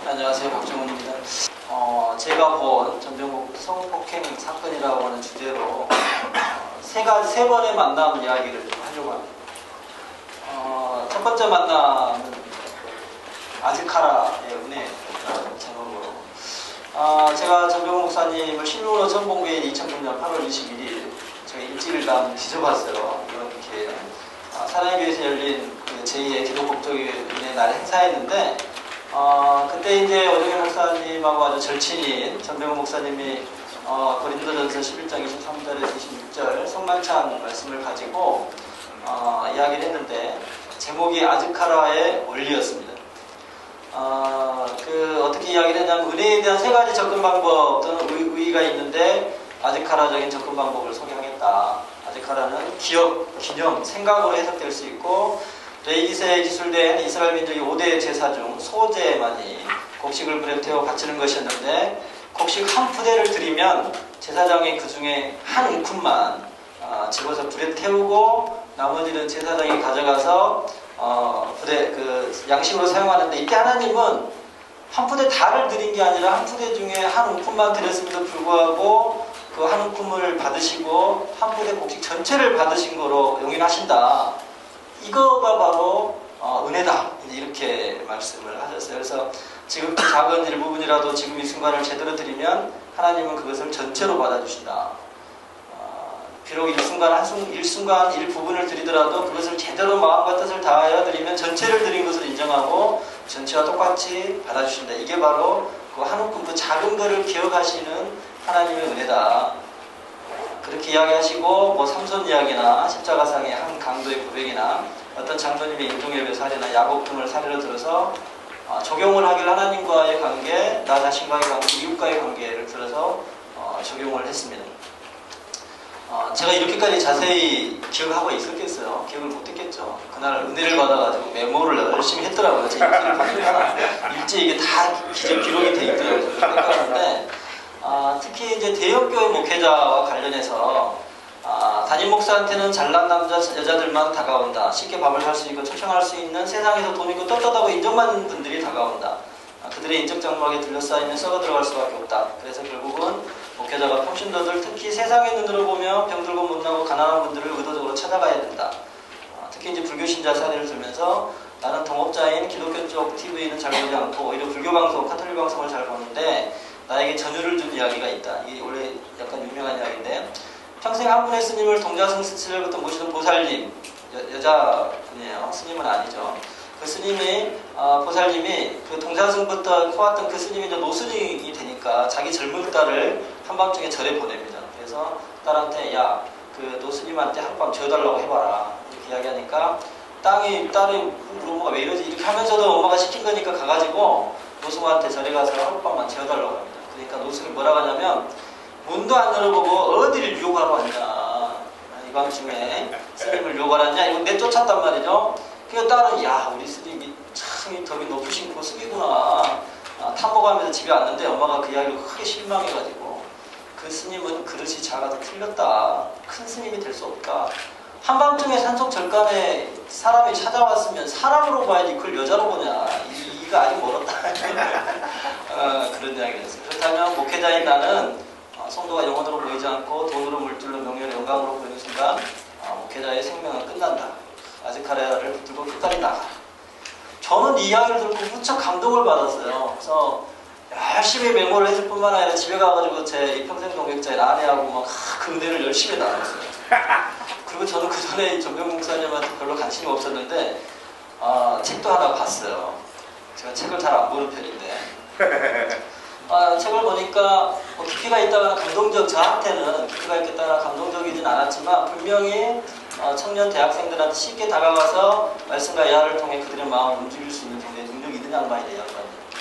안녕하세요. 박정훈입니다. 제가 본 전병국 성폭행 사건이라고 하는 주제로 세 번의 만남 이야기를 좀 하려고 합니다. 첫 번째 만남은 아즈카라의 은혜라는 제목으로 제가 전병국 목사님을 실물로 처음 본 게 2009년 8월 21일 제가 일주일간 뒤져봤어요. 이렇게 사랑의 교회에서 열린 그 제2의 기독국적인 날 행사했는데 그때 이제 오정현 목사님하고 아주 절친인 전병국 목사님이 고린도전서 11장 23절에서 26절 성만찬 말씀을 가지고 이야기를 했는데 제목이 아즈카라의 원리였습니다. 어떻게 이야기를 했냐면 은혜에 대한 세 가지 접근 방법 또는 의의가 있는데 아즈카라적인 접근 방법을 소개하겠다. 아즈카라는 기억, 기념, 생각으로 해석될 수 있고 레이기스에 기술된 이스라엘 민족의 5대 제사 중 소제만이 곡식을 불에 태워 바치는 것이었는데 곡식 한 푸대를 드리면 제사장이 그 중에 한 움큼만 집어서 불에 태우고 나머지는 제사장이 가져가서 양식으로 사용하는데 이때 하나님은 한 푸대 다를 드린 게 아니라 한 푸대 중에 한 움큼만 드렸음에도 불구하고 그 한 움큼을 받으시고 한 푸대 곡식 전체를 받으신 거로 용인하신다. 이거가 바로 은혜다. 이렇게 말씀을 하셨어요. 그래서 지금 작은 일부분이라도 지금 이 순간을 제대로 드리면 하나님은 그것을 전체로 받아주신다. 비록 일순간 일부분을 드리더라도 그것을 제대로 마음과 뜻을 다하여 드리면 전체를 드린 것을 인정하고 전체와 똑같이 받아주신다. 이게 바로 그 한 움큼 그 작은 것을 기억하시는 하나님의 은혜다. 그렇게 이야기하시고 뭐 삼손 이야기나 십자가상의 한 강도의 고백이나 어떤 장로님의 인종예배 사례나 야곱 등을 사례로 들어서 적용을 하길 하나님과의 관계, 나 자신과의 관계, 이웃과의 관계를 들어서 적용을 했습니다. 제가 이렇게까지 자세히 기억하고 있었겠어요? 기억을 못했겠죠. 그날 은혜를 받아가지고 메모를 열심히 했더라고요. 제 일지를 보니까 일지에 이게 다 기록이 돼 있더라고요. 생각하는데 특히 이제 대형교회 목회자와 관련해서 담임 목사한테는 잘난 남자 여자들만 다가온다. 쉽게 밥을 살 수 있고 초청할 수 있는 세상에서 돈 있고 떳떳하고 인정받는 분들이 다가온다. 그들의 인적 장막에 둘러싸이면 썩어 들어갈 수밖에 없다. 그래서 결국은 목회자가 평신도들 특히 세상의 눈으로 보면 병들고 못나고 가난한 분들을 의도적으로 찾아가야 된다. 특히 이제 불교 신자 사례를 들면서 나는 동업자인 기독교 쪽 TV는 잘 보지 않고 오히려 불교 방송, 카톨릭 방송을 잘 보는데 나에게 전율을 준 이야기가 있다. 이게 원래 약간 유명한 이야기인데 평생 한 분의 스님을 동자승 스칠부터 모시던 보살님, 여자분이에요. 스님은 아니죠. 그 스님이 보살님이 그 동자승부터 커왔던 그 스님이 이제 노스님이 되니까 자기 젊은 딸을 한밤중에 절에 보냅니다. 그래서 딸한테 야, 그 노스님한테 하룻밤 재워달라고 해봐라. 이렇게 이야기하니까 딸이 우리 엄마가 왜 이러지? 이렇게 하면서도 엄마가 시킨 거니까 가가지고 노승한테 절에 가서 하룻밤만 재워달라고 합니다. 그러니까 노승이 뭐라고 하냐면 문도 안 열어보고 어디를 유혹하러 왔냐. 이 밤중에 스님을 유혹하러 왔냐. 이거 내쫓았단 말이죠. 그 딸은 야 우리 스님이 참 덕이 높으신 고승이구나. 탐복하면서 집에 왔는데 엄마가 그 이야기를 크게 실망해가지고 그 스님은 그릇이 작아서 틀렸다. 큰 스님이 될 수 없다. 한밤중에 산속 절간에 사람이 찾아왔으면 사람으로 봐야지 그걸 여자로 보냐. 이가 아직 멀었다. 그런 이야기를 했어요. 그렇다면 목회자인 나는 성도가 영혼으로 보이지 않고 돈으로 물들러 명예를 영광으로 보이는 순간 목회자의 생명은 끝난다. 아즈카라를 붙들고 끝까지 나가라. 저는 이 이야기를 듣고 무척 감동을 받았어요. 그래서 열심히 메모를 했을 뿐만 아니라 집에 가가지고 제 평생 동역자인 아내하고 막 그 은혜를 열심히 나눴어요. 그리고 저는 그 전에 전병국 목사님한테 별로 관심이 없었는데 책도 하나 봤어요. 제가 책을 잘 안 보는 편인데 책을 보니까 뭐 깊이가 있다거나 저한테는 깊이가 있겠다거나 감동적이진 않았지만 분명히 청년 대학생들한테 쉽게 다가가서 말씀과 이야를 통해 그들의 마음을 움직일 수 있는 정도의 능력이 있는 양반이네요.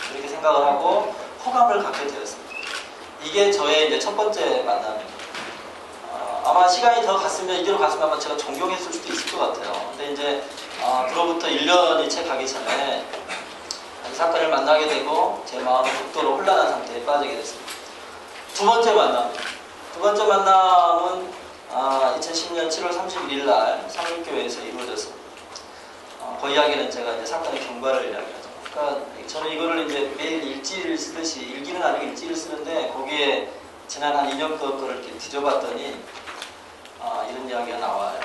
그렇게 생각을 하고 호감을 갖게 되었습니다. 이게 저의 이제 첫 번째 만남입니다. 아마 시간이 더 갔으면 이대로 갔으면 아마 제가 존경했을 수도 있을 것 같아요. 근데 이제 그로부터 1년이 채 가기 전에 이 사건을 만나게 되고 제 마음은 극도로 혼란한 상태에 빠지게 됐습니다. 두 번째 만남은 2010년 7월 31일 날 삼일교회에서 이루어졌습니다. 그 이야기는 제가 이제 사건의 경과를 이야기하죠. 그러니까 저는 이거를 이제 매일 일지를 쓰듯이 일기는 아니고 일지를 쓰는데 거기에 지난 한 2년 거를 이렇게 뒤져봤더니 이런 이야기가 나와요.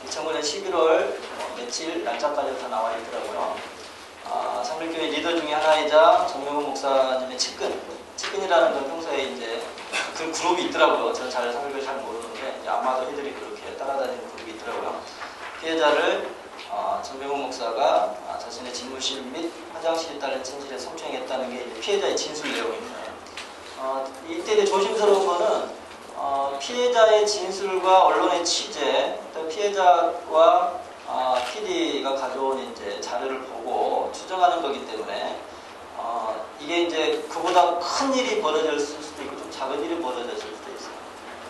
2009년 11월 며칠 날짜까지 다 나와 있더라고요. 삼일교회 리더 중에 하나이자 정명훈 목사님의 측근이라는 건 평소에 이제 그 그룹이 있더라고요. 저는 삼일교회 잘 모르는데 아마도 애들이 그렇게 따라다니는 그룹이 있더라고요. 피해자를 정명훈 목사가 자신의 집무실 및 화장실에 따른 침실에 성추행했다는 게 이제 피해자의 진술 내용입니다. 이때 조심스러운 거는 피해자의 진술과 언론의 취재, 또 피해자와 PD가 가져온 이제 자료를 보고 추정하는 거기 때문에 이게 이제 그보다 큰 일이 벌어졌을 수도 있고 좀 작은 일이 벌어졌을 수도 있어요.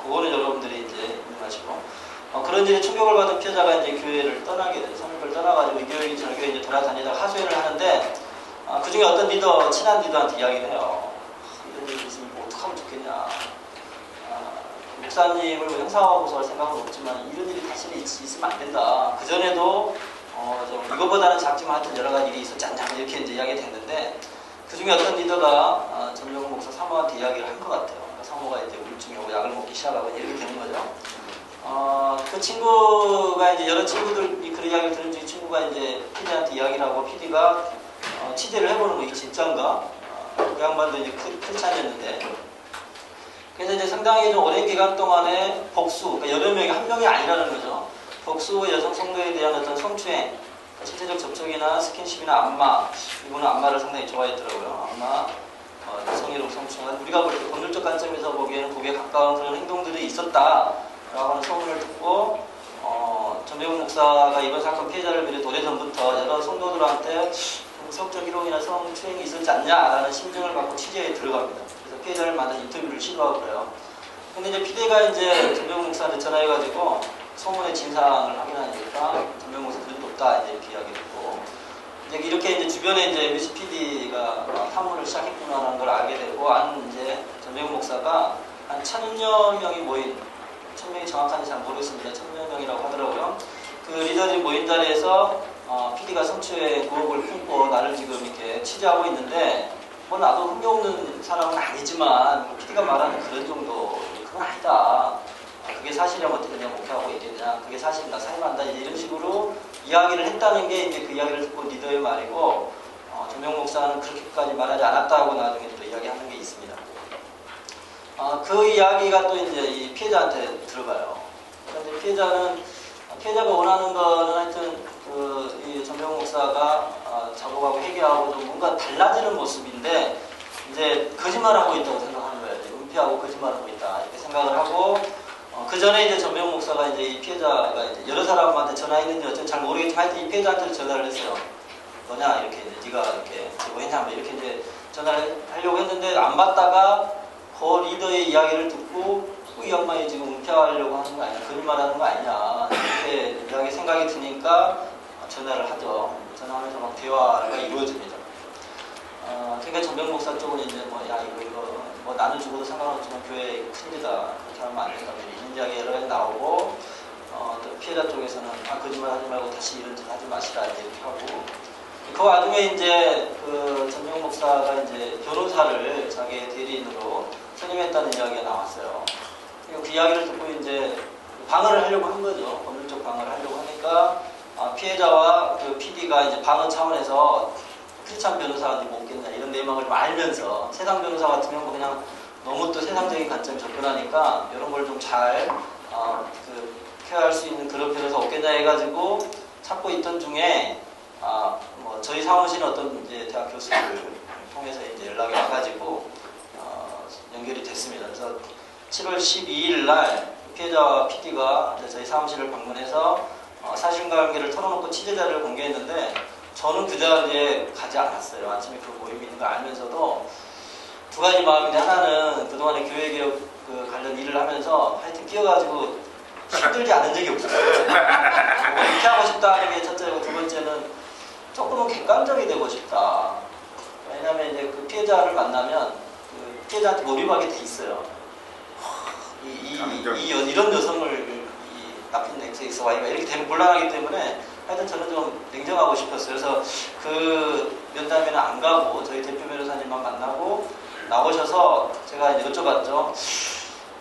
그거는 여러분들이 이제 인정하시고 그런 일에 충격을 받은 피해자가 이제 교회를 떠나게 돼요. 성교를 떠나가지고 이 교회 저 교회 이제 돌아다니다 하소연을 하는데 그 중에 어떤 리더, 친한 리더한테 이야기를 해요. 이런 일이 있으면 뭐 어떡하면 좋겠냐. 목사님을 형사하고 할 생각은 없지만 이런 일이 다시 있으면 안 된다. 그전에도 좀 이거보다는 작지만 하여튼 여러 가지 일이 있었지 않냐 이렇게 이제 이야기가 됐는데 그 중에 어떤 리더가 전명훈 목사 사모한테 이야기를 한 것 같아요. 그러니까 사모가 이제 우울증이 오고 약을 먹기 시작하고 이렇게 되는 거죠. 그 친구가 이제 여러 친구들이 그런 이야기를 들은 중에 친구가 이제 PD한테 이야기를 하고 PD가 취재를 해보는 거 이게 진짠가? 그 양반도 이제 크리스찬이었는데 그래서 이제 상당히 좀 오랜 기간 동안에 복수, 그러니까 여러 명이 한 명이 아니라는 거죠. 복수 여성 성도에 대한 어떤 성추행, 신체적 접촉이나 스킨십이나 안마, 이분은 안마를 상당히 좋아했더라고요. 안마, 성희롱 성추행, 우리가 볼 때 법률적 관점에서 보기에는 그에 가까운 그런 행동들이 있었다라고 하는 소문을 듣고 전명훈 목사가 이번 사건 피해자를 비롯해 오래전부터 여러 성도들한테 성적 희롱이나 성추행이 있었지 않냐라는 심증을 갖고 취재에 들어갑니다. 그래서 피해자를 만나 인터뷰를 시도하고 그래요. 근데 이제 피디가 이제 전명훈 목사한테 전화해가지고 소문의 진상을 확인하니까 전명훈 목사 그런 일 없다 이제 이렇게 이야기를 했고 이제 이렇게 이제 주변에 이제 MBC PD가 탐문을 시작했구나라는 걸 알게 되고 이제 전명훈 목사가 한 1000여 명이 모인 1000명이 정확한지 잘 모르겠습니다. 1000여 명이라고 하더라고요. 그 리더들이 모인 자리에서 PD가 성추행 의혹을 품고 나를 지금 이렇게 취재하고 있는데 뭐 나도 흥미없는 사람은 아니지만 PD가 말하는 그런 정도 그건 아니다. 그게 사실이라면 어떻게 내가 목회하고 있겠냐. 그게 사실이다. 사임한다. 이런 식으로 이야기를 했다는 게 이제 그 이야기를 듣고 리더의 말이고 전명훈 목사는 그렇게까지 말하지 않았다고 나중에 또 이야기하는 게 있습니다. 그 이야기가 또 이제 이 피해자한테 들어가요. 그런데 피해자가 원하는 거는 하여튼 이 전명훈 목사가 작업하고 회개하고 좀 뭔가 달라지는 모습인데 이제 거짓말하고 있다고 생각하는 거예요. 은폐하고 거짓말하고 있다 이렇게 생각을 하고 그 전에 이제 전명훈 목사가 이제 이 피해자가 이제 여러 사람한테 전화했는지 어쩐지 잘 모르겠지만 하여튼 이 피해자한테 전화를 했어요. 너냐 이렇게 이제 네가 이렇게 제보했냐 뭐 이렇게 이제 전화를 하려고 했는데 안 받다가 그 리더의 이야기를 듣고 이 양반이 지금 은폐하려고 하는 거 아니냐, 거짓말하는 거 아니냐 이렇게 이야기 생각이 드니까 전화를 하죠. 전화하면서 막 대화가 이루어집니다. 그러니까 전병 목사 쪽은 이제 이거 나는 죽어도 상관없지만 교회에 큰일이다 그렇게 하면 안 된다 이런 이야기 여러 가지 나오고 또 피해자 쪽에서는 거짓말 하지 말고 다시 이런 짓 하지 마시라 이렇게 하고 그 와중에 이제 그 전병 목사가 이제 변호사를 자기의 대리인으로 선임했다는 이야기가 나왔어요. 그 이야기를 듣고 이제 방어를 하려고 한 거죠. 법률적 방어를 하려고 하니까 피해자와 그 PD가 이제 방어 차원에서 크리스찬 변호사가 뭐 없겠냐 이런 내막을 알면서 세상 변호사 같으면 뭐 그냥 너무 또 세상적인 관점에 접근하니까 이런 걸 좀 잘 케어할 수 있는 그런 변호사 없겠냐 해가지고 찾고 있던 중에 뭐 저희 사무실은 어떤 이제 대학 교수를 통해서 이제 연락이 와가지고 연결이 됐습니다. 그래서 7월 12일 날 피해자와 PD가 저희 사무실을 방문해서 사실관계를 털어놓고 취재 자료를 공개했는데 저는 그 자리에 가지 않았어요. 아침에 그 모임이 있는 걸 알면서도 두 가지 마음인데 하나는 그동안에 교회개혁 관련 일을 하면서 하여튼 끼어가지고 힘들지 않은 적이 없어요. 이렇게 하고 싶다는 게 첫째고 두 번째는 조금은 객관적이 되고 싶다. 왜냐하면 이제 그 피해자를 만나면 그 피해자한테 몰입하게 돼 있어요. 이런 여성을 이 나쁜 XXY가 이렇게 되면 곤란하기 때문에 하여튼 저는 좀 냉정하고 싶었어요. 그래서 그 면담에는 안 가고 저희 대표 변호사님만 만나고 나오셔서 제가 이제 여쭤봤죠.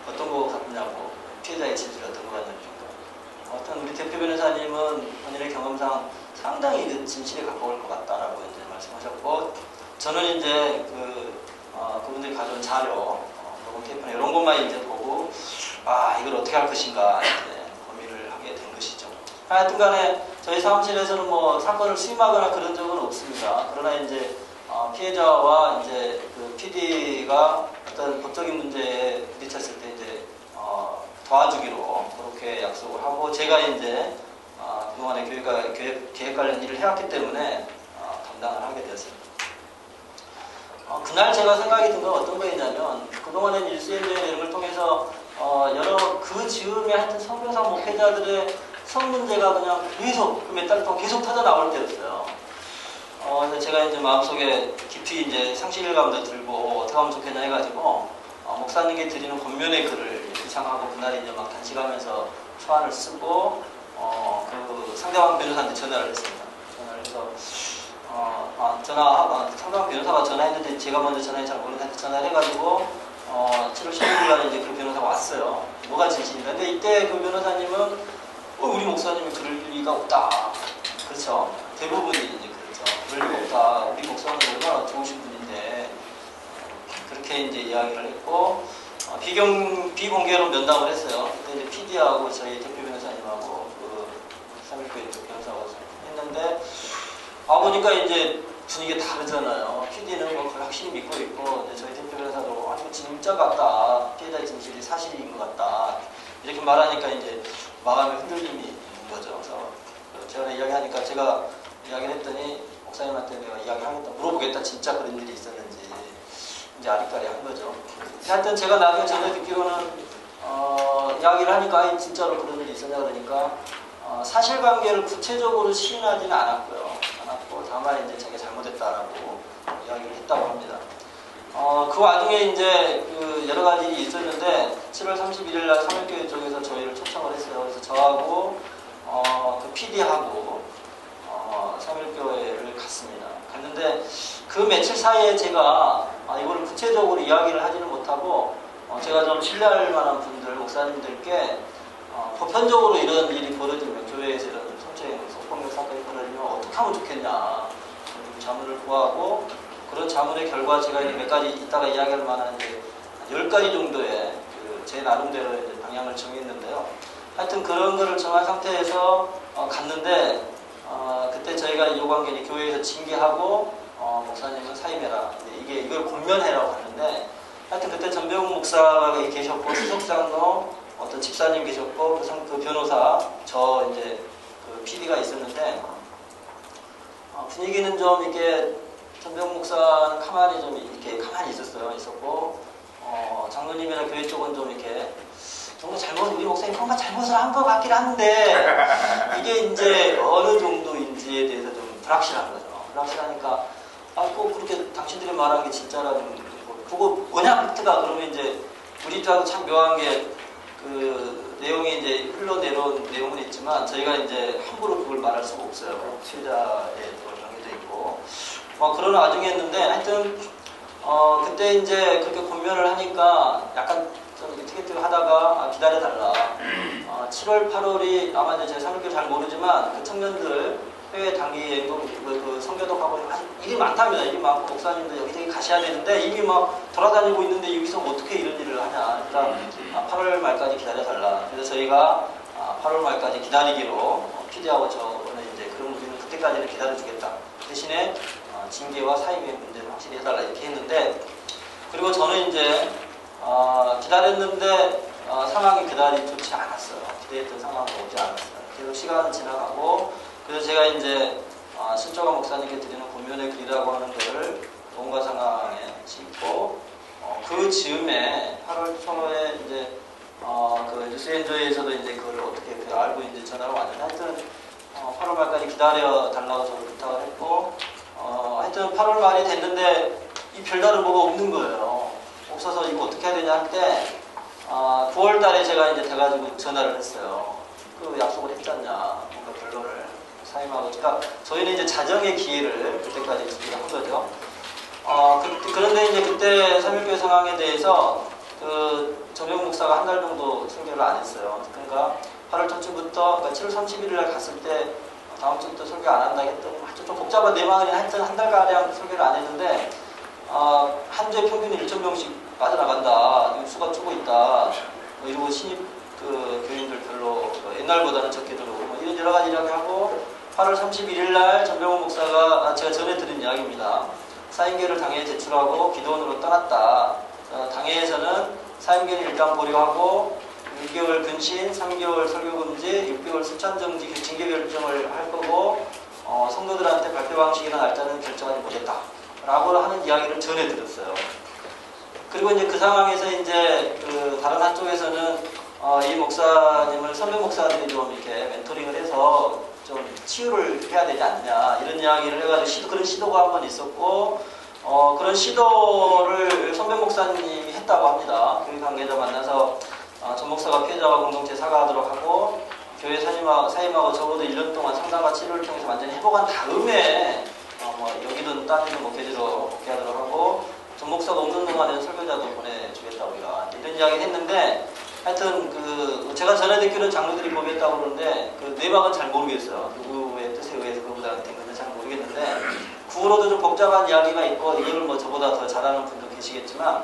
어떤 거 같냐고. 피해자의 진술이 어떤 거 같냐고. 어떤 우리 대표 변호사님은 본인의 경험상 상당히 그 진실에 가까울 것 같다라고 이제 말씀하셨고, 저는 이제 그분들이 가져온 자료, 녹음 테이프나 이런 것만 이제 보고, 이걸 어떻게 할 것인가 이제 고민을 하게 된 것이죠. 하여튼 간에 저희 사무실에서는 뭐 사건을 수임하거나 그런 적은 없습니다. 그러나 이제 피해자와 이제 그 PD가 어떤 법적인 문제에 부딪혔을 때 이제 도와주기로 그렇게 약속을 하고, 제가 이제 그동안에 계획 관련 일을 해왔기 때문에 담당을 하게 되었습니다. 그날 제가 생각이 든 건 어떤 거였냐면, 그동안에 일수행정의 내용을 통해서 여러 그 즈음에 하여튼 성교사 목회자들의 성 문제가 그냥 계속 몇 달 동안 계속 터져 나올 때였어요. 그래서 제가 이제 마음속에 깊이 이제 상실감도 들고 어떻게 하면 좋겠냐 해가지고 목사님께 드리는 권면의 글을 기창하고 그날 이제 막 단식하면서 초안을 쓰고 그 상대방 변호사한테 전화를 했습니다. 전화를 해서 상대방 변호사가 전화했는데 제가 먼저 전화해 잘 모르는데 전화를 해가지고 7월 16일날 이제 그 변호사가 왔어요. 뭐가 진실인가? 근데 이때 그 변호사님은 우리 목사님이 그럴 리가 없다. 그렇죠? 대부분이 이제 그렇죠. 그럴 리가 없다. 우리 목사는 얼마나 좋으신 분인데 그렇게 이제 이야기를 했고 비공개로 면담을 했어요. 그때 이제 PD하고 저희 대표 변호사님하고 그 3.1교회 변호사가 했는데 보니까 이제 분위기가 다르잖아요. PD는 뭐 그걸 확실히 믿고 있고 이제 저희 대표 변호사도 아주 진짜 같다. 피해자의 진실이 사실인 것 같다. 이렇게 말하니까 이제 마음에 흔들림이 있는 거죠. 그래서 제가 이야기하니까 제가 이야기를 했더니 목사님한테 내가 이야기하겠다, 물어보겠다, 진짜 그런 일이 있었는지 이제 아리까리 한 거죠. 하여튼 제가 나중에 전에 듣기로는 이야기를 하니까 진짜로 그런 일이 있었냐 그러니까 사실관계를 구체적으로 시인하지는 않았고 다만 이제 자기가 잘못했다라고 이야기를 했다고 합니다. 그 와중에 이제 그 여러 가지 일이 있었는데 7월 31일 날 3.1교회 쪽에서 저희를 초청을 했어요. 그래서 저하고 그 PD하고 3.1교회를 갔습니다. 갔는데 그 며칠 사이에 제가 이걸 구체적으로 이야기를 하지는 못하고 제가 좀 신뢰할 만한 분들, 목사님들께 보편적으로 이런 일이 벌어지면 교회에서 이런 성추행, 성폭력 사건이 벌어지면 어떻게 하면 좋겠냐 좀 자문을 구하고, 그런 자문의 결과 제가 이제 몇 가지 이따가 이야기할 만한 이제 10가지 정도의 제 나름대로 이제 방향을 정했는데요. 하여튼 그런 거를 정한 상태에서 갔는데 그때 저희가 요구한 게 교회에서 징계하고 목사님은 사임해라. 이걸 권면해라고 하는데, 하여튼 그때 전병훈 목사가 계셨고 수석장로 어떤 집사님 계셨고 그 변호사 저 이제 그 PD가 있었는데 분위기는 좀 이렇게 전병훈 목사는 가만히 있었고 장로님이나 교회 쪽은 좀 이렇게 우리 목사님 뭔가 잘못을 한 것 같긴 한데 이게 이제 어느 정도인지에 대해서 좀 불확실한 거죠. 불확실하니까 꼭 그렇게 당신들이 말한 게 진짜라는 그거 뭐냐 팩트가 그러면 이제 우리 입장도 참 묘한 게 그 내용이 이제 흘러내려온 내용은 있지만 저희가 이제 함부로 그걸 말할 수가 없어요. 피해자에 정해져 있고 그런 와중이었는데 하여튼 그때 이제 그렇게 권면을 하니까 약간 좀 이렇게 티격태격하다가 기다려달라. 7월, 8월이 아마 이제 제 3.1교회 잘 모르지만 그 청년들 해외 단기 여행도 그 성교독하고 일이 많답니다. 일이 많고 목사님도 여기저기 가셔야 되는데 이미 막 돌아다니고 있는데 여기서 어떻게 이런 일을 하냐. 그러니까 8월 말까지 기다려달라. 그래서 저희가 8월 말까지 기다리기로 PD하고 저는 이제 그럼 우리는 그때까지는 기다려주겠다. 대신에 징계와 사임의 문제를 확실히 해달라 이렇게 했는데, 그리고 저는 이제 기다렸는데 상황이 그다지 좋지 않았어요. 기대했던 상황이 오지 않았어요. 계속 시간은 지나가고, 그래서 제가 이제 신조가 목사님께 드리는 권면의 글이라고 하는 것을 뭔가 상황에 싣고 그 즈음에 8월 초에 이제 그 뉴스엔조이에서도 이제 그걸 어떻게 알고 이제 전화가 왔는데, 하여튼 8월 말까지 기다려 달라고 저를 부탁을 했고, 하여튼 8월 말이 됐는데 이 별다른 뭐가 없는 거예요. 없어서 이거 어떻게 해야 되냐 할 때 9월 달에 제가 이제 돼가지고 전화를 했어요. 그 약속을 했잖냐, 뭔가 결론을 사임하고, 그러니까 저희는 이제 자정의 기회를 그때까지 준비한 거죠. 그런데 이제 그때 3.1교회 상황에 대해서 그 정병 목사가 한 달 정도 설교를 안 했어요. 그러니까 8월 초쯤부터, 그러니까 7월 31일 날 갔을 때 다음 주부터 설교 안 한다 했더니 좀 복잡한 내막이 하여튼 한 달가량 설교를 안 했는데 한 주에 평균 1,000명씩 빠져나간다. 수가 쪼고 있다. 뭐 이러고 신입 그 교인들 별로 옛날보다는 적게 들어오고 뭐 이런 여러 가지 이야기하고 8월 31일 날 전병훈 목사가 제가 전에 들은 이야기입니다. 사임계를 당회에 제출하고 기도원으로 떠났다. 당회에서는 사임계를 일단 보류하고 6개월 근신, 3개월 설교금지, 6개월 수찬정지 징계 결정을 할 거고 성도들한테 발표 방식이나 날짜는 결정하지 못했다. 라고 하는 이야기를 전해 들었어요. 그리고 이제 그 상황에서 이제 그 다른 한쪽에서는 이 목사님을 선배 목사들이 좀 이렇게 멘토링을 해서 좀 치유를 해야 되지 않느냐 이런 이야기를 해가지고 그런 시도가 한 번 있었고 그런 시도를 선배 목사님이 했다고 합니다. 교회 관계자 만나서 전 목사가 피해자와 공동체 사과하도록 하고 교회 사임하고 적어도 1년 동안 상담과 치료를 통해서 완전히 회복한 다음에 뭐 여기든 딴 목회지로 복귀하도록 하고 전 목사가 없는 동안에는 설교자도 보내주겠다 우리가 이런 이야기를 했는데 하여튼 그 제가 전에 듣기로는 장로들이 보겠다고 그러는데 그 내막은 잘 모르겠어요. 누구의 뜻에 의해서 그보다 된 건지 잘 모르겠는데 그 후로도 좀 복잡한 이야기가 있고 이걸 뭐 저보다 더 잘하는 분도 계시겠지만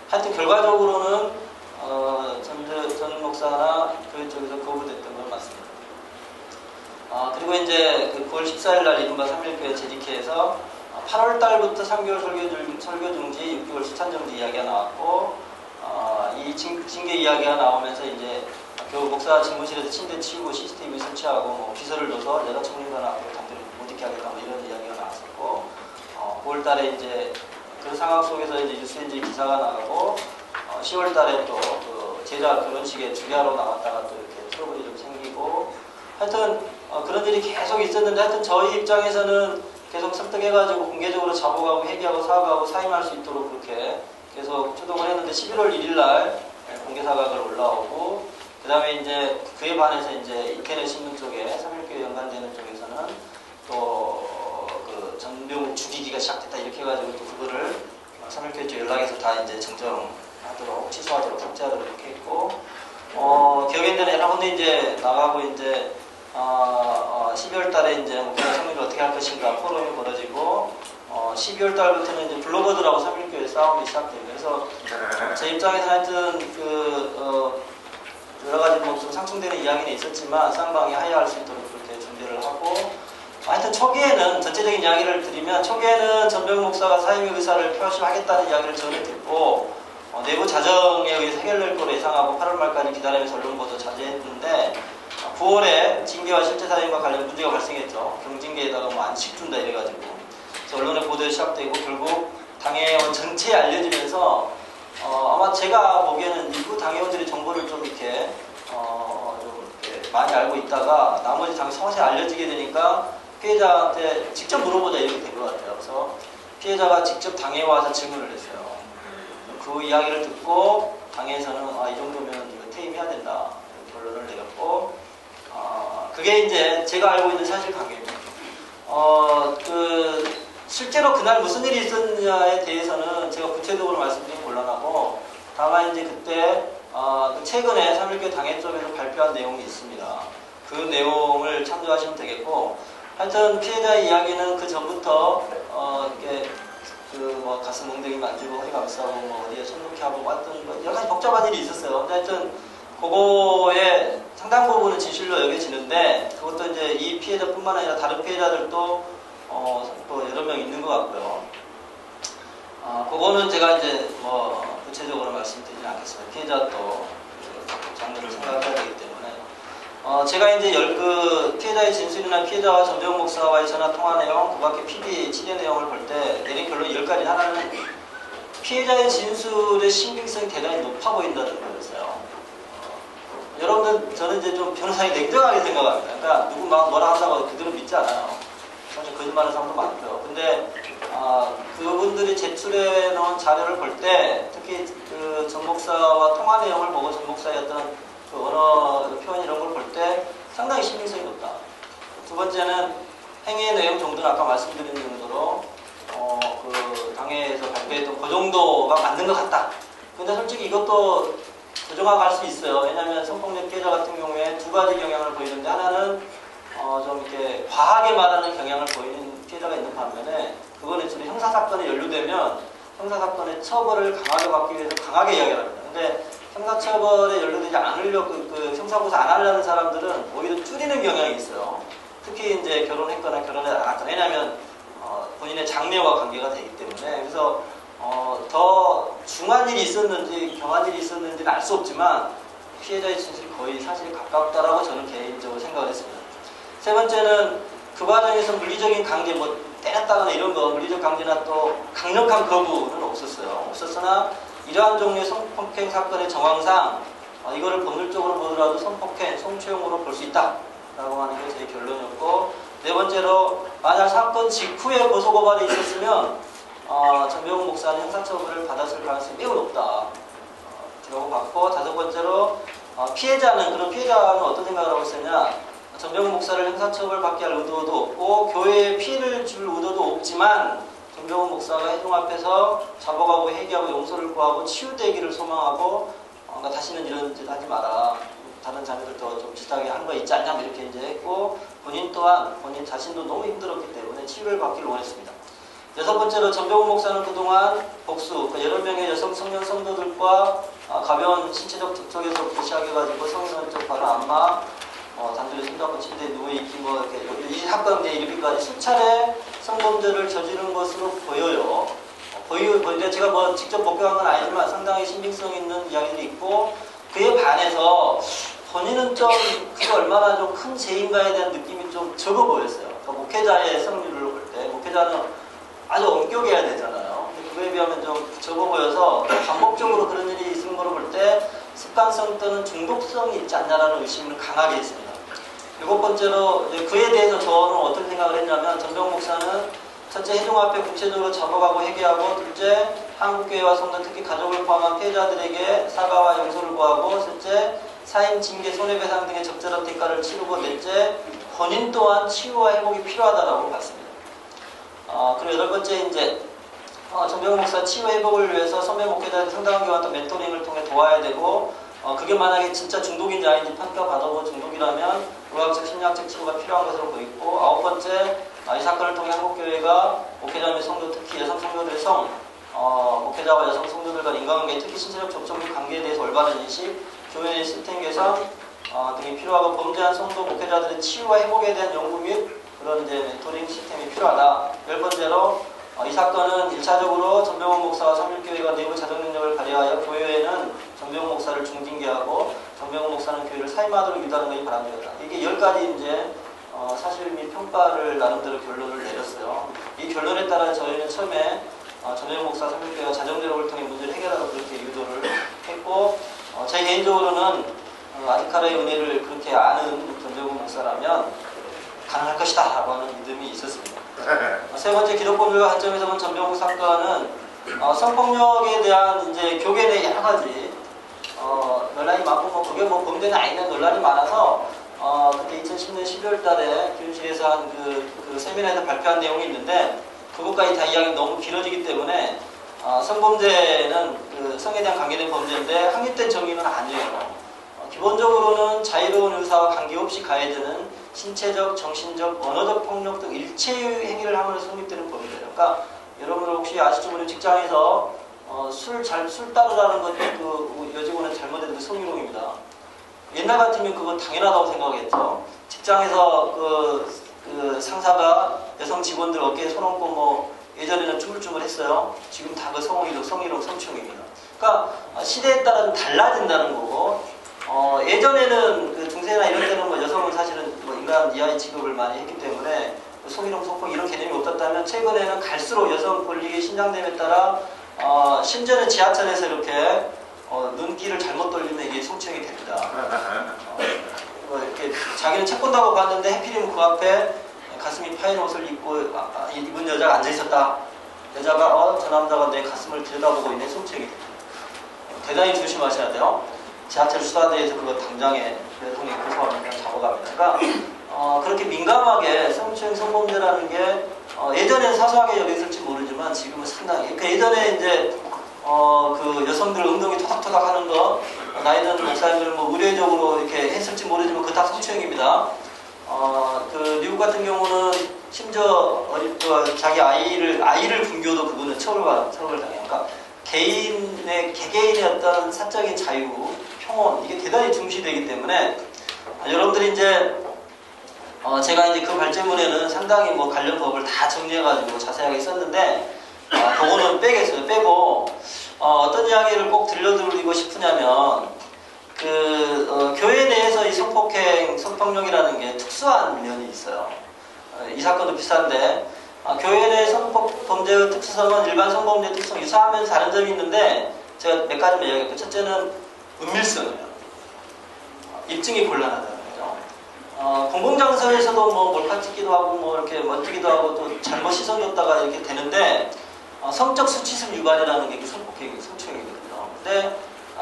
하여튼 결과적으로는 전 목사나 교회 쪽에서 거부됐던 건 맞습니다. 그리고 이제 그 9월 14일 날 이른바 3.1교회 재직회에서 8월 달부터 3개월 설교 중지, 6개월 수찬 정지 이야기가 나왔고, 이 징계 이야기가 나오면서 이제 교회 목사 집무실에서 침대 치우고 CCTV 설치하고 뭐 비서를 둬서 여자 총리관 앞으로 단둘이 못 있게 하겠다 뭐 이런 이야기가 나왔었고, 9월 달에 이제 그 상황 속에서 이제 뉴스엔지 기사가 나가고, 10월 달에 또 그 제자 결혼식에 주례하러 나왔다가 또 이렇게 트러블이 좀 생기고, 하여튼 그런 일이 계속 있었는데 하여튼 저희 입장에서는 계속 설득해가지고 공개적으로 자복하고 회개하고 사과하고 사임할 수 있도록 그렇게 계속 추동을 했는데 11월 1일 날 공개사과가 올라오고 그 다음에 이제 그에 반해서 이제 인터넷 신문 쪽에 3.1교회 연관되는 쪽에서는 또 그 전병 죽이기가 시작됐다 이렇게 해가지고 또 그거를 3.1교회 쪽 연락해서 다 이제 정정하도록 취소하도록 삭제하도록 이렇게 했고 기억에는 여러 군데 이제 나가고 이제 12월 달에 이제 목회자 성립을 어떻게 할 것인가 포럼이 벌어지고 12월 달부터는 이제 블로거들하고 3.1교회 싸움이 시작되고 그래서 제 입장에서 하여튼 그 여러 가지 뭐 좀 상충되는 이야기는 있었지만 쌍방이 하야할 수 있도록 그렇게 준비를 하고 하여튼 초기에는 전체적인 이야기를 드리면 초기에는 전병 목사가 사임의 의사를 표시하겠다는 이야기를 전해 듣고 내부 자정에 의해서 해결될 거로 예상하고 8월 말까지 기다리면서 언론 보도 자제했는데 9월에 징계와 실제 사임과 관련 문제가 발생했죠. 경징계에다가 뭐 안식 준다 이래가지고 언론의 보도에 시작되고 결국 당회원 전체에 알려지면서 아마 제가 보기에는 일부 당회원들이 정보를 좀 이렇게 좀 이렇게 많이 알고 있다가 나머지 당이 서서히 알려지게 되니까 피해자한테 직접 물어보자 이렇게 된 것 같아요. 그래서 피해자가 직접 당회에 와서 질문을 했어요. 그 이야기를 듣고 당에서는 이 정도면 이거 퇴임해야 된다 결론을 내렸고 그게 이제 제가 알고 있는 사실관계입니다. 실제로 그날 무슨 일이 있었느냐에 대해서는 제가 구체적으로 말씀드리긴 곤란하고 다만 이제 그때 최근에 3.1교회 당회 쪽에서 발표한 내용이 있습니다. 그 내용을 참조하시면 되겠고 하여튼 피해자의 이야기는 그 전부터 이렇게 뭐 가슴 웅덩이 만지고 허리 감싸고 뭐 어디에 손 놓게 하고 왔던 뭐 여러 가지 복잡한 일이 있었어요. 근데 하여튼 그거에 상당 부분은 진실로 여겨지는데 그것도 이제 이 피해자뿐만 아니라 다른 피해자들도 또 여러 명 있는 것 같고요. 그거는 제가 이제 뭐 구체적으로 말씀드리지 않겠습니다. 피해자도 장르를 생각해야 되기 때문에 제가 이제 그 피해자의 진술이나 피해자와 전병 목사와의 전화 통화 내용, 그 밖에 PD 치료 내용을 볼 때 내린 결론 10가지 하나는 피해자의 진술의 신빙성이 대단히 높아 보인다는 거였어요. 여러분들 저는 이제 좀 변호사에 냉정하게 생각합니다. 그러니까 누구 막 뭐라 한다고 그대로 믿지 않아요. 사실 거짓말하는 사람도 많고요. 근데 그분들이 제출해 놓은 자료를 볼 때 특히 그 전 목사와 통화 내용을 보고 전 목사의 어떤 그 언어 표현 이런 걸 볼 때 상당히 신빙성이 높다. 두 번째는 행위의 내용 정도는 아까 말씀드린 정도로 그 당회에서 발표했던 그 정도가 맞는 것 같다. 근데 솔직히 이것도 부정화갈 수 있어요. 왜냐하면 성폭력 피해자 같은 경우에 두 가지 경향을 보이는데, 하나는 좀 이렇게 과하게 말하는 경향을 보이는 피해자가 있는 반면에, 그거는 주로 형사사건에 연루되면 형사사건의 처벌을 강하게 받기 위해서 강하게 이야기를 합니다. 근데 형사처벌에 연루되지 않으려고 형사고소 안 하려는 사람들은 오히려 줄이는 경향이 있어요. 특히 이제 결혼했거나 결혼을 안 했거나. 왜냐하면 본인의 장래와 관계가 되기 때문에. 그래서 더 중한 일이 있었는지 경한 일이 있었는지는 알 수 없지만 피해자의 진실이 거의 사실에 가깝다라고 저는 개인적으로 생각을 했습니다. 세 번째는 그 과정에서 물리적인 강제, 뭐 때렸다거나 이런 거 물리적 강제나 또 강력한 거부는 없었어요. 없었으나 이러한 종류의 성폭행 사건의 정황상 이거를 법률적으로 보더라도 성폭행, 성추행으로 볼 수 있다라고 하는 게 제 결론이었고, 네 번째로 만약 사건 직후에 고소고발이 있었으면 전병훈 목사는 형사처벌을 받았을 가능성이 매우 높다 라고 봤고, 다섯 번째로 피해자는, 그런 피해자는 어떤 생각을 하고 있었냐, 전병훈 목사를 형사처벌 받게 할 의도도 없고 교회에 피해를 줄 의도도 없지만 전병훈 목사가 회중 앞에서 자복하고 회개하고 용서를 구하고 치유되기를 소망하고 다시는 이런 짓 하지 마라, 다른 자녀들도 좀 비슷하게 한 거 있지 않냐, 이렇게 이제 했고, 본인 또한 본인 자신도 너무 힘들었기 때문에 치유를 받기를 원했습니다. 여섯 번째로 전병훈 목사는 그동안 복수, 여러 명의 여성 청년 성도들과 가벼운 신체적 접촉에서부터 시작해가지고 성인원적 바로 안마, 단둘이 손잡고 침대에 누워있기, 뭐 이렇게 이 사건에 이르기까지 수차례 성범죄를 저지른 것으로 보여요. 보이는데 제가 뭐 직접 목격한 건 아니지만 상당히 신빙성 있는 이야기들이 있고, 그에 반해서 본인은 좀 그게 얼마나 좀 큰 죄인가에 대한 느낌이 좀 적어 보였어요. 그러니까 목회자의 성률을 볼 때 목회자는 아주 엄격해야 되잖아요. 근데 그거에 비하면 좀 적어 보여서 반복적으로 그런 일이 있는 거로 볼 때 습관성 또는 중독성이 있지 않냐라는 의심을 강하게 했습니다. 일곱 번째로 그에 대해서 저는 어떤 생각을 했냐면, 전병훈 목사는 첫째 회중 앞에 구체적으로 자복하고 회개하고, 둘째 한국교회와 성도 특히 가족을 포함한 피해자들에게 사과와 용서를 구하고, 셋째 사임, 징계, 손해배상 등의 적절한 대가를 치르고, 넷째 본인 또한 치유와 회복이 필요하다라고 봤습니다. 그리고 여덟 번째 이제 전병훈 목사 치유 회복을 위해서 선배 목회자들 상당한 경우는 또 멘토링을 통해 도와야 되고, 그게 만약에 진짜 중독인지 아닌지 평가받아보고 중독이라면 의학적 심리학적 치료가 필요한 것으로 보이고, 아홉 번째 이 사건을 통해 한국교회가 목회자 및 성도, 특히 여성 성도들의 목회자와 여성 성도들 간 인간관계, 특히 신체적 접촉 및 관계에 대해서 올바른 인식, 교회의 시스템 개선 등이 필요하고, 범죄한 성도 목회자들의 치유와 회복에 대한 연구 및 그런 이제 멘토링 시스템이 필요하다. 열 번째로 이 사건은 1차적으로 전병훈 목사와 삼일교회가 내부 자정 능력을 발휘하여 교회에는 전병훈 목사를 중징계하고 전병훈 목사는 교회를 사임하도록 유도하는 것이 바람직하다. 이게 10가지 이제 사실 및 평가를 나름대로 결론을 내렸어요. 이 결론에 따라 저희는 처음에 전병훈 목사 삼일교회가 자정 노력을 통해 문제를 해결하도록 그렇게 유도를 했고, 제 개인적으로는 아디카라의 은혜를 그렇게 아는 전병훈 목사라면 가능할 것이다 라고 하는 믿음이 있었습니다. 세 번째, 기독법률과 관점에서 본 전병훈 사건은 성폭력에 대한 이제 교계 내 여러 가지 논란이 많고, 뭐 그게 뭐 범죄는 아니는 논란이 많아서 그때 2010년 12월 달에 교육실에서 한 그 세미나에서 발표한 내용이 있는데, 그것까지 다 이야기가 너무 길어지기 때문에 성범죄는 그 성에 대한 관계된 범죄인데 확립된 정의는 아니에요. 기본적으로는 자유로운 의사와 관계없이 가해지는 신체적, 정신적, 언어적 폭력 등 일체의 행위를 함으로 성립되는 범죄예요. 그러니까 여러분들 혹시 아시죠? 우리 직장에서 술 따르라는 것, 그 여직원은 잘못된 그 성희롱입니다. 옛날 같으면 그건 당연하다고 생각했죠. 직장에서 그 상사가 여성 직원들 어깨에 손 얹고 뭐 예전에는 쭈물쭈물 했어요. 지금 다 그 성희롱, 성추행입니다. 그러니까 시대에 따라 좀 달라진다는 거고, 예전에는 그 중세나 이런 때는 뭐 여성은 사실은 뭐 인간 이하의 취급을 많이 했기 때문에 성희롱, 성폭 이런 개념이 없었다면, 최근에는 갈수록 여성 권리의 신장됨에 따라 심지어는 지하철에서 이렇게 눈길을 잘못 돌리면 이게 성추행이 됩니다. 이렇게 자기는 채권다고 봤는데 해필이면 그 앞에 가슴이 파인 옷을 입은 여자가 앉아 있었다. 여자가 저 남자가 내 가슴을 들여다보고 있는 성추행이 됩니다. 대단히 조심하셔야 돼요. 지하철 수사대에서 그거 당장에 대통령이 고소하면 그냥 잡아갑니다. 그러니까 그렇게 민감하게 성추행 성범죄라는 게 예전엔 사소하게 여겼을지 모르지만 지금은 상당히 그 예전에 이제 그 여성들 엉덩이 토닥토닥 하는 거 나이든 목사님들 뭐 의례적으로 이렇게 했을지 모르지만 그거 다 성추행입니다. 그 미국 같은 경우는 심지어 자기 아이를 굶겨도 그거는 처벌을 당해요. 개개인의 어떤 사적인 자유, 평온 이게 대단히 중시되기 때문에 여러분들이 이제 제가 이제 그 발제문에는 상당히 뭐 관련 법을 다 정리해가지고 자세하게 썼는데 그거는 빼겠어요. 빼고 어떤 이야기를 꼭 들려드리고 싶으냐면 교회 내에서 이 성폭행, 성폭력이라는 게 특수한 면이 있어요. 이 사건도 비슷한데 교회 내 성폭 범죄의 특수성은 일반 성범죄 특성 유사하면서 다른 점이 있는데 제가 몇 가지만 이야기할게요. 첫째는 은밀성이에요. 입증이 곤란하다는 거죠. 공공장소에서도 뭐 몰카 찍기도 하고 뭐 이렇게 멋지기도 하고 또 잘못 시선 줬다가 이렇게 되는데 성적 수치심 유발이라는 게 성폭행이 성추행이거든요. 근데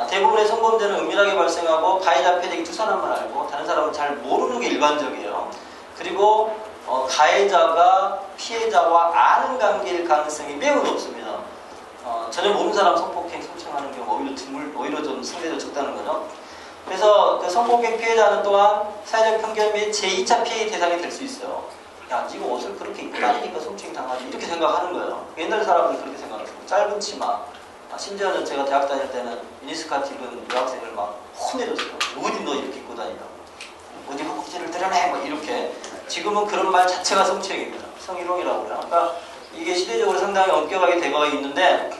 대부분의 성범죄는 은밀하게 발생하고 가해자 패닉 두 사람만 알고 다른 사람은 잘 모르는 게 일반적이에요. 그리고 가해자가 피해자와 아는 관계일 가능성이 매우 높습니다. 전혀 모르는 사람 성폭행, 성추행하는 경우 오히려 좀 상대적으로 적다는 거죠. 그래서 그 성폭행 피해자는 또한 사회적 편견 및 제2차 피해 대상이 될 수 있어요. 야, 네가 옷을 그렇게 입고 다니니까 성추행 당하지 이렇게 생각하는 거예요. 옛날 사람들은 그렇게 생각했어요. 짧은 치마. 심지어는 제가 대학 다닐 때는 미니스커트 입은 여학생을 막 혼내줬어요. 어디 너 이렇게 입고 다니냐고. 어디 허벅지를 드러내 뭐 이렇게. 지금은 그런 말 자체가 성추행입니다. 성희롱이라고 해요. 그러니까 이게 시대적으로 상당히 엄격하게 되어 있는데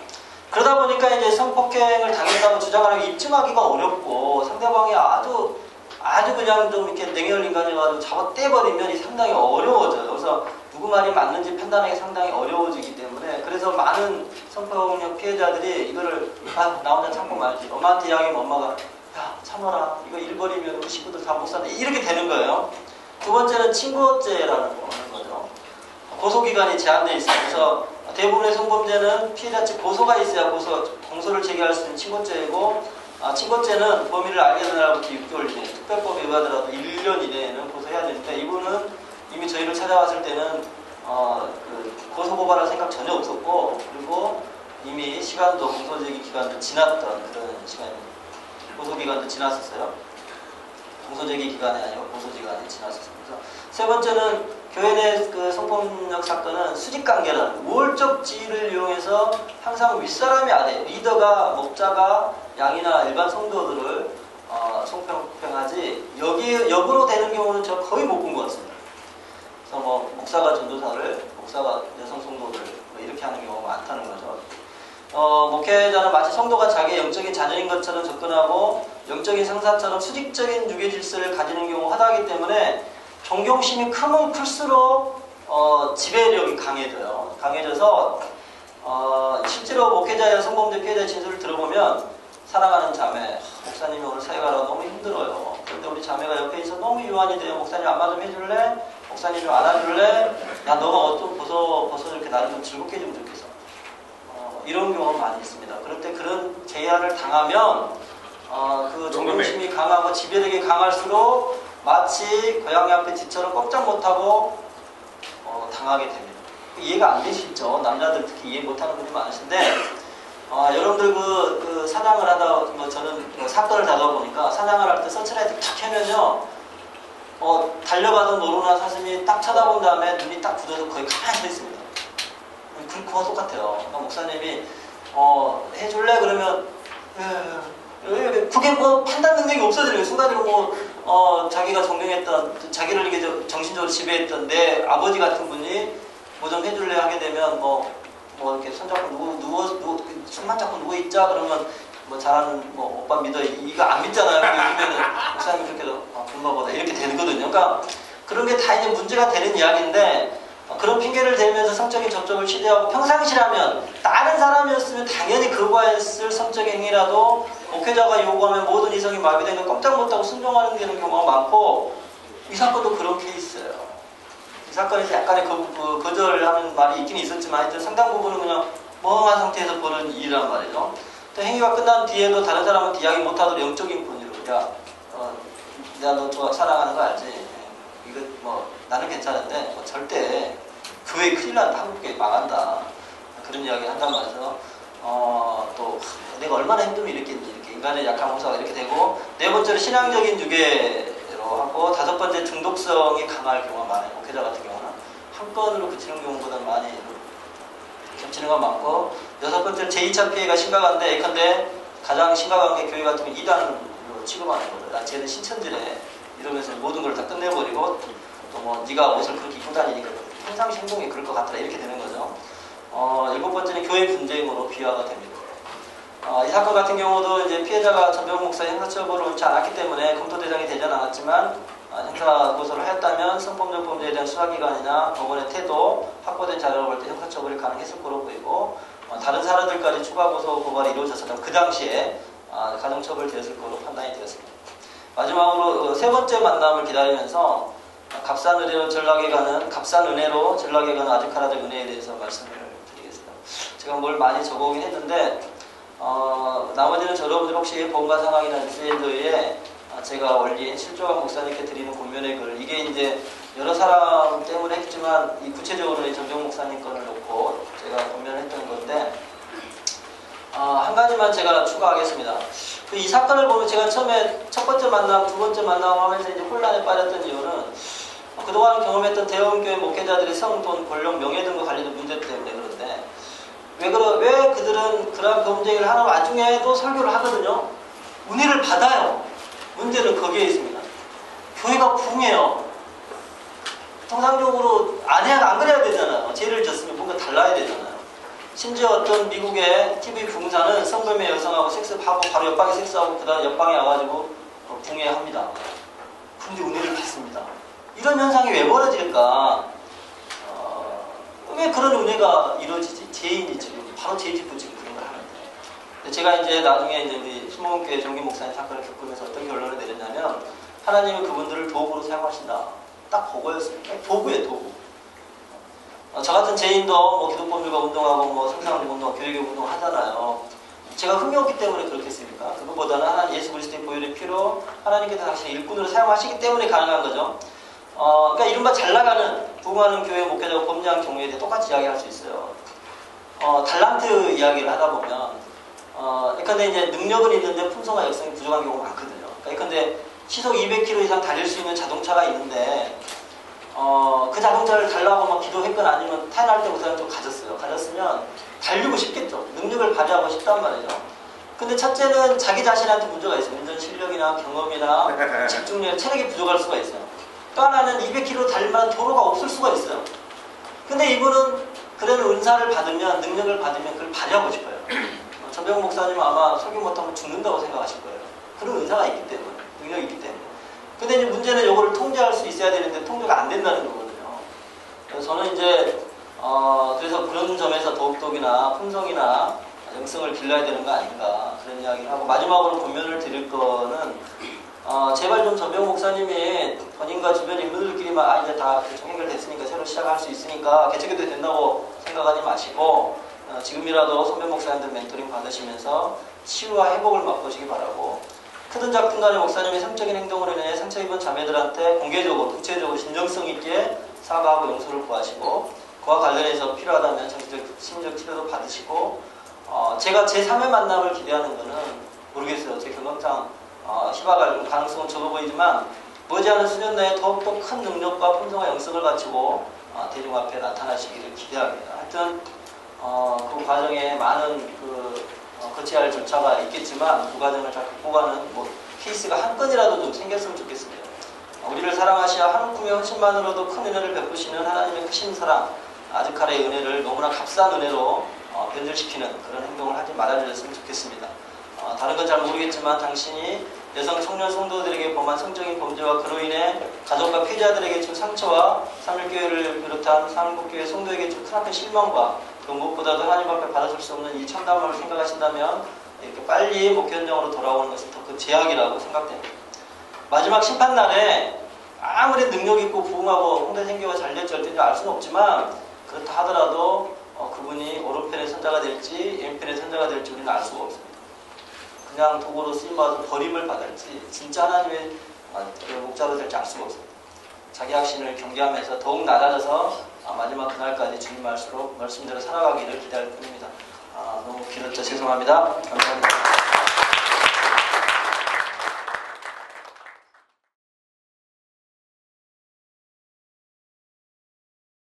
그러다 보니까 이제 성폭행을 당했다고 주장하는 게 입증하기가 어렵고 상대방이 아주 그냥 좀 이렇게 냉혈 인간이어가지고 잡아 떼버리면 이 상당히 어려워져요. 그래서 누구 말이 맞는지 판단하기 상당히 어려워지기 때문에 그래서 많은 성폭력 피해자들이 이거를 나 혼자 참고 말지. 엄마한테 이야기하면 엄마가 야 참아라. 이거 잃어버리면 우리 식구들 다 못 산다. 이렇게 되는 거예요. 두 번째는 친고죄라는 거죠. 고소기간이 제한되어 있어요. 그래서 대부분의 성범죄는 피해자 측 고소가 있어야 공소를 제기할 수 있는 친고죄이고 친고죄는 범인을 알게 된 날부터 6개월 이내 특별법에 의하더라도 1년 이내에는 고소해야 되는데 이분은 이미 저희를 찾아왔을 때는 그 고소고발할 생각 전혀 없었고 그리고 이미 시간도 공소제기 기간도 지났던 그런 시간입니다. 고소기간도 지났었어요. 공소제기 기간이 아니고 고소기간이 지났었습니다. 세 번째는 교회 내 그 성폭력 사건은 수직관계라는 우월적 지위를 이용해서 항상 윗사람이 아래 리더가 목자가 양이나 일반 성도들을 성폭행하지 역으로 되는 경우는 제가 거의 못 본 것 같습니다. 그래서 뭐 목사가 전도사를 목사가 여성 성도들 뭐 이렇게 하는 경우가 많다는 거죠. 목회자는 마치 성도가 자기의 영적인 자녀인 것처럼 접근하고 영적인 상사처럼 수직적인 유교 질서를 가지는 경우가 허다하기 때문에 존경심이 크면 클수록 지배력이 강해져서 실제로 목회자의 성범죄 피해자의 진술을 들어보면 사랑하는 자매, 목사님이 오늘 사역하러 너무 힘들어요. 그런데 우리 자매가 옆에 있어 너무 유한이 돼요. 목사님 안마 좀 해줄래? 목사님 좀 안아줄래? 야 너가 옷 좀 벗어 이렇게 나를 좀 즐겁게 해주면 좋겠어. 이런 경우가 많이 있습니다. 그럴 때 그런 제한을 당하면 그 존경심이 강하고 지배력이 강할수록 마치 고양이 앞에 쥐처럼 꼼짝 못하고 당하게 됩니다. 이해가 안 되시죠? 남자들 특히 이해 못하는 분이 많으신데 여러분들 그 사냥을 하다 뭐 저는 사건을 다루다 보니까 사냥을 할 때 서치라이트 탁 켜면요 달려가던 노루나 사슴이 딱 쳐다본 다음에 눈이 딱 굳어서 거의 가만히 서 있습니다. 그거와 똑같아요. 그러니까 목사님이 해줄래? 그러면 그게 뭐 판단 능력이 없어지는 거예요. 순간적으로 자기가 존경했던 자기를 이렇게 정신적으로 지배했던 내 아버지 같은 분이 뭐 좀 해줄래 하게 되면 뭐 이렇게 손잡고 손만 잡고 누워 있자 그러면 뭐 잘하는 뭐 오빠 믿어 이거 안 믿잖아요. 요즘에는 목사님이 그렇게 분노보다 이렇게 되거든요. 그러니까 그런 게 다 이제 문제가 되는 이야기인데 그런 핑계를 대면서 성적인 접촉을 시도하고 평상시라면 다른 사람이었으면 당연히 그거에 쓸 성적 행위라도 목회자가 요구하면 모든 이성이 마비되면 꼼짝 못하고 순종하는 되는 경우가 많고 이 사건도 그런 케이스예요. 이 사건에서 약간의 거절하는 말이 있긴 있었지만 하여튼 상당 부분은 그냥 멍한 상태에서 보는 일이란 말이죠. 또 행위가 끝난 뒤에도 다른 사람한테 이야기 못하도록 영적인 분위로 야 내가 너 사랑하는 거 알지? 이거 뭐 나는 괜찮은데 뭐 절대 교회 큰일 난다, 한국교회 망한다, 그런 이야기 한단 말이죠. 또 내가 얼마나 힘들면 이렇게 인간의 약한 호소가 이렇게 되고, 네 번째로 신앙적인 유괴로 하고, 다섯 번째 중독성이 강할 경우가 많아요. 목회자 같은 경우는 한 건으로 그치는 경우보다 많이 겹치는 건 많고, 여섯 번째로 제2차 피해가 심각한데, 예컨대 가장 심각한 게 교회 같은 경우 이단으로 취급하는 거죠. 난 쟤는 신천지래 이러면서 모든 걸 다 끝내버리고, 또 뭐 네가 옷을 그렇게 입고 다니니까 평상시 행동이 그럴 것 같더라 이렇게 되는 거죠. 일곱 번째는 교회 분쟁으로 비화가 됩니다. 이 사건 같은 경우도 이제 피해자가 전병 목사의 형사처벌을 옳지 않았기 때문에 검토 대상이 되지 않았지만, 형사 고소를 했다면 성범죄 범죄에 대한 수사기관이나 법원의 태도, 확보된 자료를 볼 때 형사처벌이 가능했을 거로 보이고, 다른 사람들까지 추가 고소 고발이 이루어졌다면 그 당시에 가중처벌되었을 거로 판단이 되었습니다. 마지막으로 세 번째 만남을 기다리면서 값싼 은혜로 전락에 가는 아주카라적 은혜에 대해서 말씀을 드리겠습니다. 제가 뭘 많이 적어오긴 했는데, 나머지는 여러분들 혹시 본관 상황이나 뉴스엔더에 제가 올린 실조각 목사님께 드리는 권면의 글, 이게 이제 여러 사람 때문에 했지만 이 구체적으로는 전병 목사님 건을 놓고 제가 권면을 했던 건데, 한 가지만 제가 추가하겠습니다. 이 사건을 보면 제가 처음에 첫 번째 만남, 두 번째 만남 하면서 이제 혼란에 빠졌던 이유는 그동안 경험했던 대형교회 목회자들의 성, 돈, 권력, 명예 등과 관련된 문제 때문에 그런데, 왜 그들은 그런 범죄를 하는 와중에도 설교를 하거든요. 은혜를 받아요. 문제는 거기에 있습니다. 교회가 붕해요. 통상적으로 안 그래야 되잖아요. 죄를 졌으면 뭔가 달라야 되잖아요. 심지어 어떤 미국의 TV 부흥사는 성범의 여성하고 섹스하고 바로 옆방에 섹스하고 그 다음 옆방에 와가지고 붕해합니다. 근데 은혜를 받습니다. 이런 현상이 왜 벌어질까? 왜 그런 은혜가 이루어지지? 죄인이 지금 바로 죄 짓고 지금 그런 걸 하는데, 제가 이제 나중에 이제 우리 신목교회 정기 목사님 사건을 겪으면서 어떤 결론을 내렸냐면, 하나님은 그분들을 도구로 사용하신다. 딱 그거였습니다. 도구예요, 도구. 저 같은 죄인도 뭐 기독법률가 운동하고 뭐 성사학력 운동, 교육의 운동 하잖아요. 제가 흠이 없기 때문에 그렇게 했습니까? 그것보다는 하나님 예수 그리스도의 보혈의 피로 하나님께서 당신의 일꾼으로 사용하시기 때문에 가능한 거죠. 그러니까 이른바 잘 나가는 부흥하는 교회 목회자가 범죄한 경우에 대해 똑같이 이야기할 수 있어요. 달란트 이야기를 하다 보면, 예컨대 이제 능력은 있는데 품성과 역성이 부족한 경우가 많거든요. 예컨대 시속 200km 이상 달릴 수 있는 자동차가 있는데, 그 자동차를 달라고 막 기도했거나 아니면 태어날 때부터는 좀 가졌어요. 가졌으면 달리고 싶겠죠. 능력을 발휘하고 싶단 말이죠. 근데 첫째는 자기 자신한테 문제가 있어요. 운전 실력이나 경험이나 집중력, 체력이 부족할 수가 있어요. 또 하나는 200km 달릴 만한 도로가 없을 수가 있어요. 근데 이분은 그런 은사를 받으면, 능력을 받으면 그걸 발휘하고 싶어요. 전병 목사님은 아마 설교 못하면 죽는다고 생각하실 거예요. 그런 은사가 있기 때문에, 능력이 있기 때문에. 근데 이제 문제는 이거를 통제할 수 있어야 되는데 통제가 안 된다는 거거든요. 그래서 저는 이제 그래서 그런 점에서 도덕이나 품성이나 영성을 길러야 되는 거 아닌가, 그런 이야기를 하고, 마지막으로 권면을 드릴 거는 제발 좀 전병 목사님이 본인과 주변 인물들끼리만 이제 다 대충 해결됐으니까 새로 시작할 수 있으니까 개척해도 된다고 생각하지 마시고, 지금이라도 선배 목사님들 멘토링 받으시면서 치유와 회복을 맛보시기 바라고, 크든 작든 간에 목사님의 성적인 행동으로 인해 상처 입은 자매들한테 공개적으로, 구체적으로 진정성 있게 사과하고 용서를 구하시고, 그와 관련해서 필요하다면 정신적, 심리적 치료도 받으시고, 제가 제3의 만남을 기대하는 거는 모르겠어요. 제 경험상 희박할 가능성은 적어 보이지만, 머지않은 수년 내에 더욱더 큰 능력과 품성과 영성을 갖추고 대중 앞에 나타나시기를 기대합니다. 하여튼 그 과정에 많은 거쳐야 할 절차가 있겠지만, 그 과정을 잘 극복하는 케이스가 한 건이라도 좀 생겼으면 좋겠습니다. 우리를 사랑하시어 한 꿈의 헌신만으로도 큰 은혜를 베푸시는 하나님의 크신 사랑, 아즈카라의 은혜를 너무나 값싼 은혜로 변질시키는 그런 행동을 하지 말아주셨으면 좋겠습니다. 다른 건 잘 모르겠지만 당신이 여성 청년 성도들에게 범한 성적인 범죄와 그로 인해 가족과 피해자들에게 준 상처와 삼일교회를 비롯한 삼일국교회 성도에게 준 크나큰 실망과 그 무엇보다도 하나님 앞에 받아줄 수 없는 이 참담함을 생각하신다면 이렇게 빨리 목회 현장으로 돌아오는 것은 더 큰 제약이라고 생각됩니다. 마지막 심판날에 아무리 능력 있고 부흥하고 홍대 생교가 잘될지 어떨지 알 수는 없지만, 그렇다 하더라도 그분이 오른편의 선자가 될지 왼편의 선자가 될지 우리는 알 수가 없습니다. 그냥 도구로 쓰임받아서 버림을 받을지 진짜 하나님의 목자가 될지 알 수가 없습니다. 자기 확신을 경계하면서 더욱 낮아져서 마지막 그날까지 주님 말씀대로 살아가기를 기대할 뿐입니다. 너무 길었죠. 죄송합니다. 감사합니다.